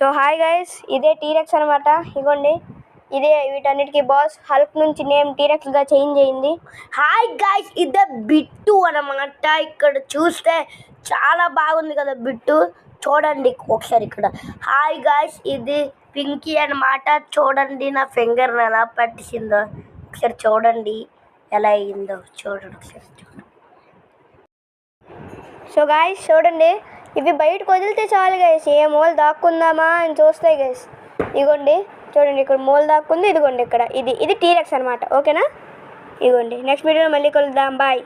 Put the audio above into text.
So hi guys, ఇదే T. rex అనమాట. ఇగోండి, ఇదే వీటన్నిటికీ బాస్. హల్క్ నుంచి నేమ్ టీరెక్స్గా చేంజ్ అయింది. హాయ్ గైస్, ఇదే బిట్టు అనమాట. ఇక్కడ చూస్తే చాలా బాగుంది కదా బిట్టు, చూడండి ఒకసారి ఇక్కడ. హాయ్ గైస్, ఇది పింకీ అనమాట. చూడండి నా ఫింగర్ ఎలా పట్టిందో ఒకసారి చూడండి, ఎలా అయిందో చూడండి ఒకసారి. సో గాయస్ చూడండి, ఇవి బయటకు వదిలితే చాలు గైస్, ఏ మూల దాక్కుందామా అని చూస్తాయి గైస్. ఇగోండి చూడండి, ఇక్కడ మూల దాక్కుంది. ఇదిగోండి ఇక్కడ, ఇది టీరెక్స్ అనమాట. ఓకేనా? ఇగోండి, నెక్స్ట్ వీడియోలో మళ్ళీ కలుద్దాం. బాయ్.